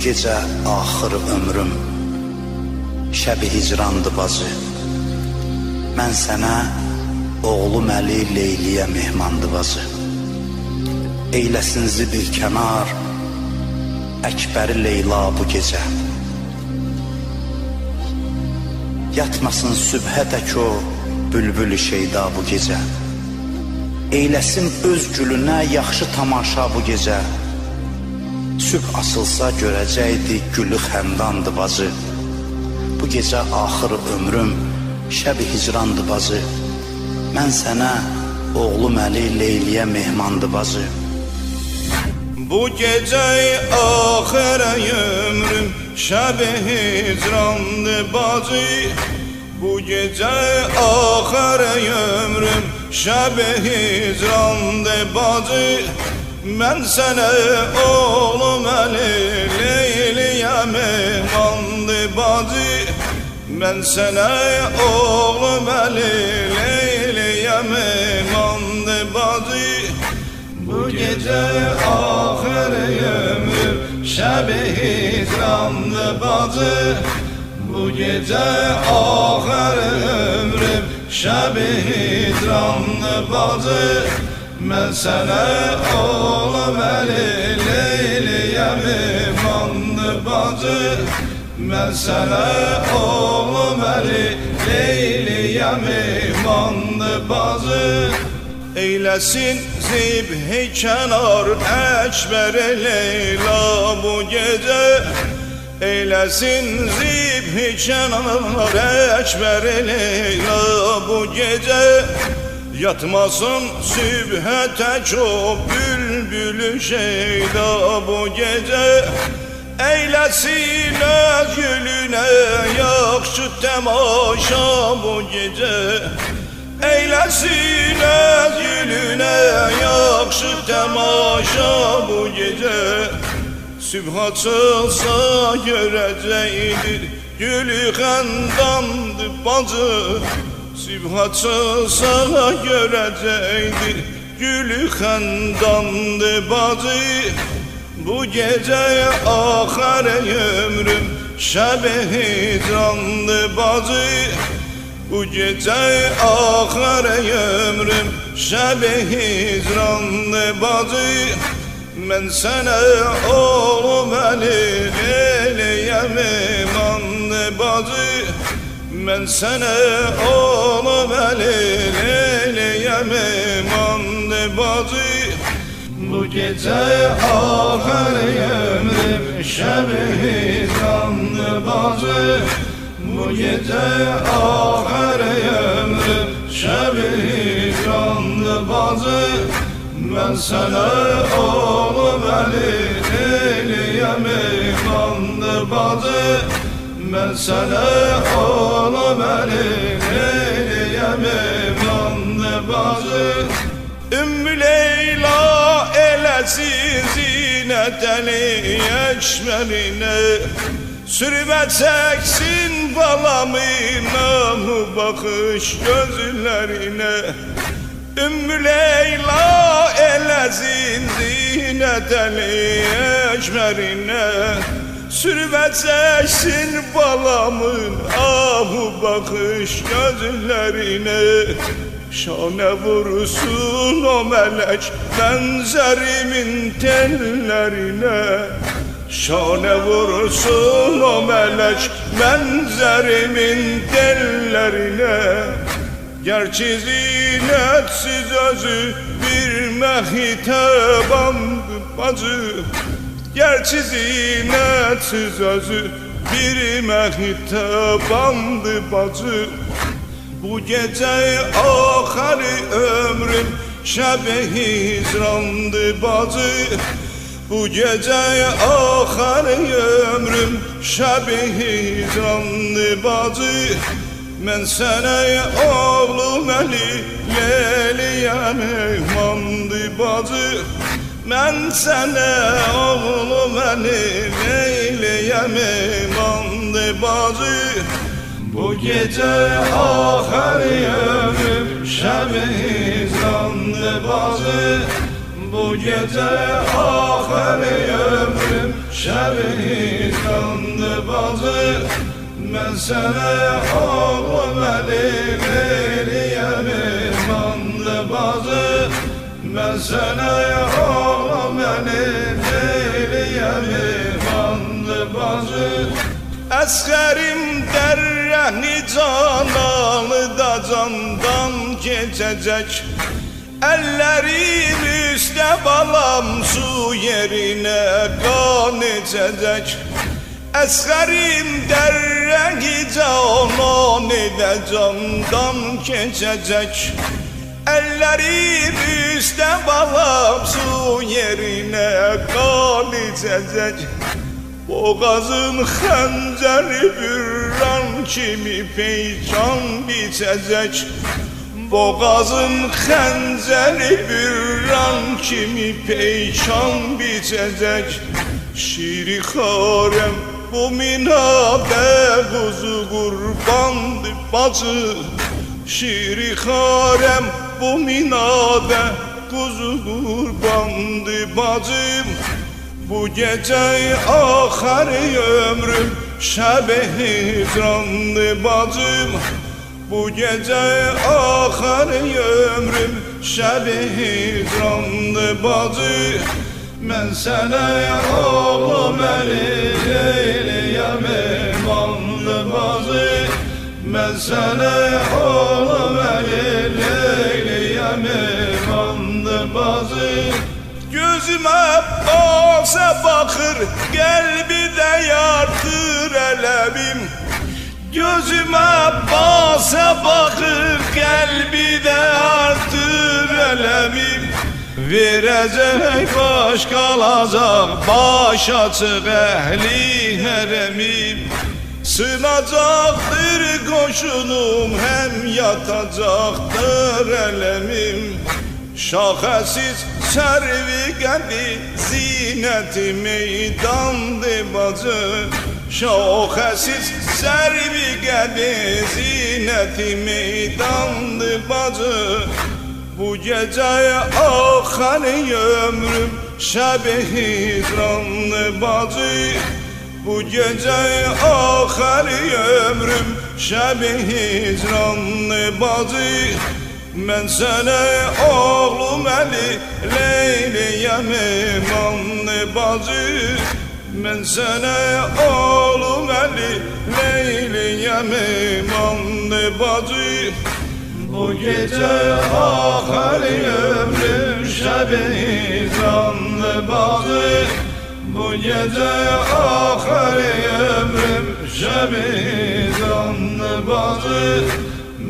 gecə axır ömrüm şəbi hicrandı bacı. Mən sənə oğlum Əli Leyliyə mehmandı bacı. Eyləsin zibil kənar Əkbəri Leyla bu gecə. Yatmasın sübhə tək o bülbül-i şeyda bu gecə. Eyləsin öz gülünə yaxşı tamaşa bu gecə. Sübh asılsa görəcəkdi gülü xəndandı bacı. Bu gecə axır ömrüm şəbi hicrandı bacı. Mən sənə oğlum Əli Leyliyə mehmandı bacı. Bu gecə axır ömrüm şəbi hicrandı bacı. Bu gecə axır ömrüm şəbi hicrandı bacı. Mən sənə oğlum Əli Leyliyə mehmandı bacı. Mən sənə oğlum Əli Leyliyə mehmandı bacı. Bu gecə axır ömrüm şəbi hicrandı bacı. Bu gecə axır ömrüm şəbi hicrandı bacı. Mən sənə oğlum Əli Leyliyə mehmandı bacı. Mən sənə oğlum Əli Leyliyə mehmandı bacı. Eyləsin zibhi kənar Əkbəri Leyla bu gecə. Eyləsin zibhi kənar Əkbəri Leyla bu gecə. Yatmasın sübhə tək o bülbül-ü şeyda bu gecə. Eyləsin öz gülünə yaxşı təmaşa bu gecə. Eyləsin öz gülünə yaxşı təmaşa bu gecə. Sübh açılsa görəcəkdir gülü xəndandı bacı. Sübh açılsa görəcəkdir gülü xəndandı bacı. Bu gecə axır ömrüm şəbi hicrandı bacı. Bu gecə axır ömrüm şəbi hicrandı bacı. Mən sənə oğlum Əli Leyliyə mehmandı bacı. Mən sənə oğlum Əli Leyliyə mehmandı bacı. Bu gecə axır ömrüm şəbi hicrandı bacı. Bu gecə axır ömrüm şəbi hicrandı bacı. Mən sənə oğlum Əli Leyliyə mehmandı bacı. Mən sənə oğlum Əli Leyliyə mehmandı bacı. Ümmü Leyla eləsin zinət Əli Əkbərinə. Sürmə çəksin balamın namı baxış gözlərinə. Ümmü Leyla eləsin zinət Əli Əkbərinə. Sürmə çəksin balamın ahu baxış gözlərinə. Şanə vursun o mələk mənzərimin tellərinə. Şanə vursun o mələk mənzərimin tellərinə. Gerçi zinətsiz özü bir məhtəbandı bacı. Gerçi zinətsiz özü bir məhtəbandı bacı. Bu gecə axır ömrüm şəbi hicrandı bacı. Bu gecə axır ömrüm şəbi hicrandı bacı. Mən sənə oğlum Əli Leyliyə mehmandı bacı. Mən sənə oğlum Əli Leyliyə mehmandı bacı. Bu gecə axır ömrüm şəbi hicrandı bacı. bu gece ahari ömrüm şəbi hicrandı bacı. Mən sənə oğlum əlim eləyəm imandı bacı. Mən sənə oğlum əlim eləyəm imandı bacı. Əsgərim dərrəni canalı da candan keçəcək. Əllərim üstə balam su yerinə qan içəcək. Əsgərim dərrəni canalı da candan keçəcək. Əllərim üstə balam su yerinə qan içəcək. Boğazın xəncəri bürran kimi peykan biçəcək. Boğazın xəncəri bürran kimi peykan biçəcək. Şiri xarəm bu minadə quzu qurbandı bacı. Şiri xarəm bu minadə quzu qurbandı bacım. Bu gece ahari ömrüm şəbi hicrandı bacım. Bu gece ahari ömrüm şəbi hicrandı bacı. Mən sənə oğlum əlim eləyəm imandı bacı. Mən sənə oğlum əlim eləyəm imandı bacı. Gözümə basa baxır, qəlbidə yartır ələbim. Gözümə basa baxır, qəlbidə artır ələbim. Verəcək baş qalacaq, baş açıq əhli hərəmim. Sınacaqdır qoşunum, həm yatacaqdır ələmim. Şaxəsiz sərvi qədi zinəti meydandı bacı. Şaxəsiz sərvi qədi zinəti meydandı bacı. Bu gecə ahari ömrüm şəbi hicrandı bacı. Bu gecə ahari ömrüm şəbi hicrandı bacı. Mən sənə oğlum əli leyləyəm imanlı bacı. Mən sənə oğlum əli leyləyəm imanlı bacı. Bu gecə ahari ömrüm şəbi hicrandı bacı. Bu gecə ahari ömrüm şəbi hicrandı bacı.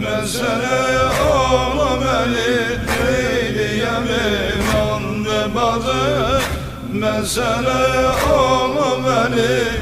Mən sənə oğlum əlim eləyəm imandı bacı. Mən sənə oğlum əlim